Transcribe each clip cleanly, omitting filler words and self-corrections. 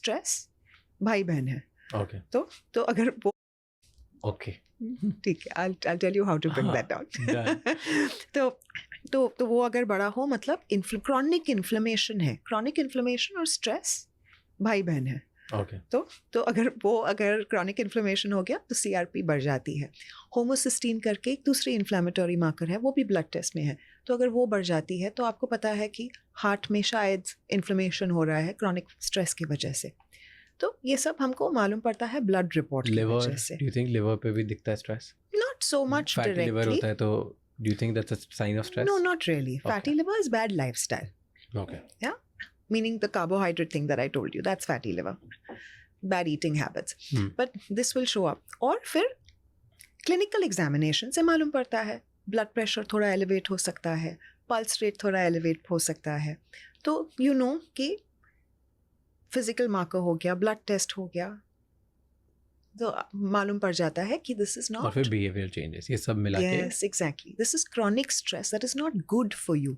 Stress भाई बहन है. Okay. तो अगर वो Okay. ठीक है, I'll tell you how to bring that down. Done. तो वो अगर बड़ा हो मतलब क्रॉनिक इन्फ्लेमेशन है. क्रॉनिक इन्फ्लेमेशन और स्ट्रेस भाई बहन है. Okay. तो अगर क्रॉनिक इन्फ्लेमेशन हो गया तो CRP बढ़ जाती है. होमोसिस्टीन करके एक दूसरी इन्फ्लेमेटरी मार्कर है, वो भी ब्लड टेस्ट में है. तो अगर वो बढ़ जाती है तो आपको पता है कि हार्ट में शायद इन्फ्लेमेशन हो रहा है क्रॉनिक स्ट्रेस की वजह से. तो ये सब हमको मालूम पड़ता है ब्लड रिपोर्ट की Liver. वजह से. Do you think liver पे भी दिखता है stress? Not so much Fatty liver directly. होता है तो do you think that's a sign of stress? No, not really. Fatty liver is bad lifestyle. Okay. Yeah, meaning the carbohydrate thing that I told you, that's fatty liver. Bad eating habits. But this will show up. और फिर clinical examination से मालूम पड़ता है. Blood pressure थोड़ा elevate हो सकता है, pulse rate थोड़ा elevate हो सकता है. तो you know कि physical marker हो गया, blood test हो गया, तो मालूम पड़ जाता है कि this is not. और फिर behavioral changes ये सब मिला के. Yes, exactly. This is chronic stress that is not good for you.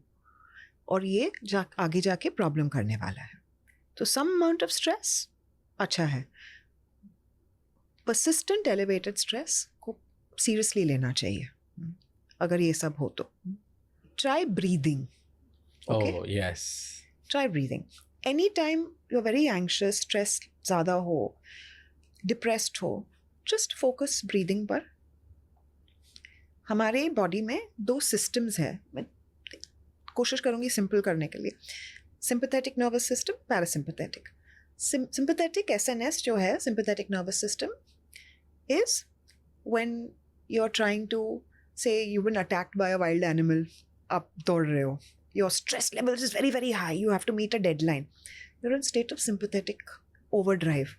और ये आगे जाके प्रॉब्लम करने वाला है. तो some amount of stress अच्छा है. Persistent elevated stress को seriously लेना चाहिए अगर ये सब हो तो. Try breathing. Okay? Oh yes. Try breathing. Anytime you're very anxious, stress ज़्यादा हो, depressed हो, just focus breathing पर. हमारे बॉडी में 2 systems है. मैं कोशिश करूँगी सिंपल करने के लिए. Sympathetic nervous system, parasympathetic. Sympathetic SNS जो है, sympathetic nervous system is when you're trying to say you've been attacked by a wild animal. आप दौड़ रहे हो. Your stress levels is very very high. You have to meet a deadline. You're in state of sympathetic overdrive.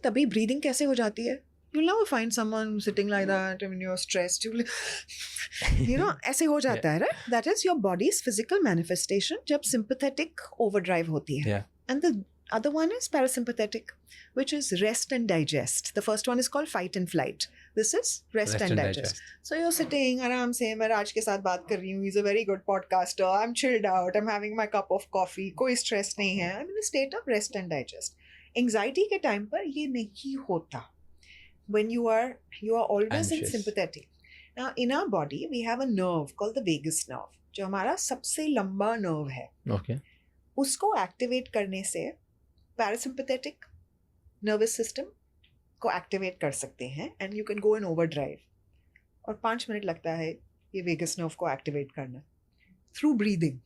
तभी breathing कैसे हो जाती है? You'll never find someone sitting like that when you're stressed. You know, ऐसे हो जाता है, right? That is your body's physical manifestation जब sympathetic overdrive होती है. Yeah. And the other one is parasympathetic, which is rest and digest. The first one is called fight and flight. This is rest and digest. So you're sitting आराम से, मैं राज के साथ बात कर रही हूँ. He's a very good podcaster. I'm chilled out. I'm having my cup of coffee. कोई stress नहीं है. I'm in a state of rest and digest. Anxiety के time पर ये नहीं होता. When you are always Anxious. in sympathetic. Now in our body we have a nerve called the vagus nerve, जो हमारा सबसे लंबा nerve है. Okay. उसको activate करने से parasympathetic nervous system को activate कर सकते हैं and you can go in overdrive. और 5 मिनट लगता है ये vagus nerve को activate करना through breathing.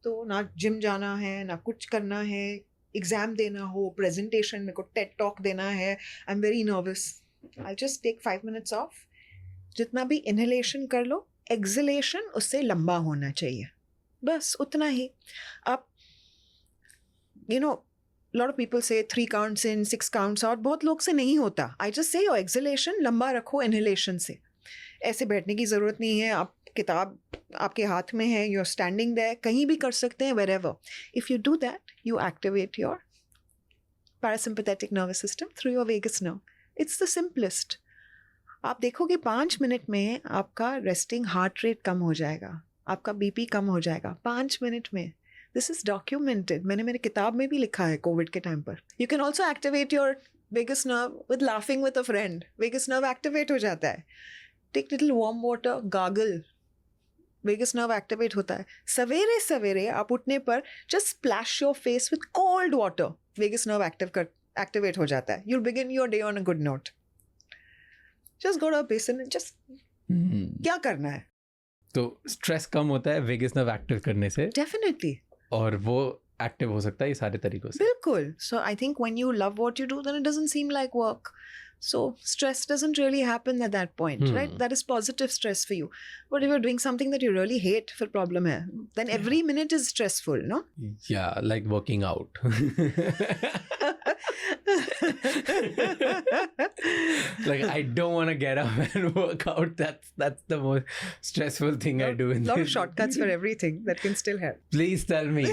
तो ना जिम जाना है, ना कुछ करना है, एग्जाम देना हो, प्रेजेंटेशन में को टेड टॉक देना है, I am very nervous, I just take 5 minutes off. जितना भी इनहेलेशन कर लो, एक्सहेलेशन उससे लंबा होना चाहिए, बस उतना ही. आप you know lot of people से 3 काउंट्स इन 6 काउंट्स आउट, बहुत लोग से नहीं होता. I just say your exhalation लंबा रखो इनहेलेशन से. ऐसे बैठने की ज़रूरत नहीं है. आप किताब आपके हाथ में है, यू आर स्टैंडिंग देयर, कहीं भी कर सकते हैं, wherever. If you do that, you activate your parasympathetic nervous system through your vagus nerve. It's the simplest. आप देखोगे 5 मिनट में आपका रेस्टिंग हार्ट रेट कम हो जाएगा, आपका BP कम हो जाएगा 5 मिनट में. This is documented. मैंने मेरी किताब में भी लिखा है कोविड के टाइम पर. You can also activate your vagus nerve with laughing with a friend. Vagus nerve activate हो जाता है. Take little warm water, gargle. Vagus nerve activate होता है. सवेरे सवेरे आप उठने पर just splash your face with cold water, vagus nerve activate हो जाता है. You begin your day on a good note. Just go to a basin and just क्या करना है. तो स्ट्रेस कम होता है वेगस नर्व एक्टिव करने से. डेफिनेटली. और वो एक्टिव हो सकता है ये सारे तरीकों से. बिल्कुल. So I think when you love what you do then it doesn't seem like work. So stress doesn't really happen at that point, right? That is positive stress for you. But if you're doing something that you really hate, फिर problem है. Then every minute is stressful, no? Yeah, like working out. Like I don't want to get up and work out. That's the most stressful thing I do in A lot this. of shortcuts for everything that can still help. Please tell me.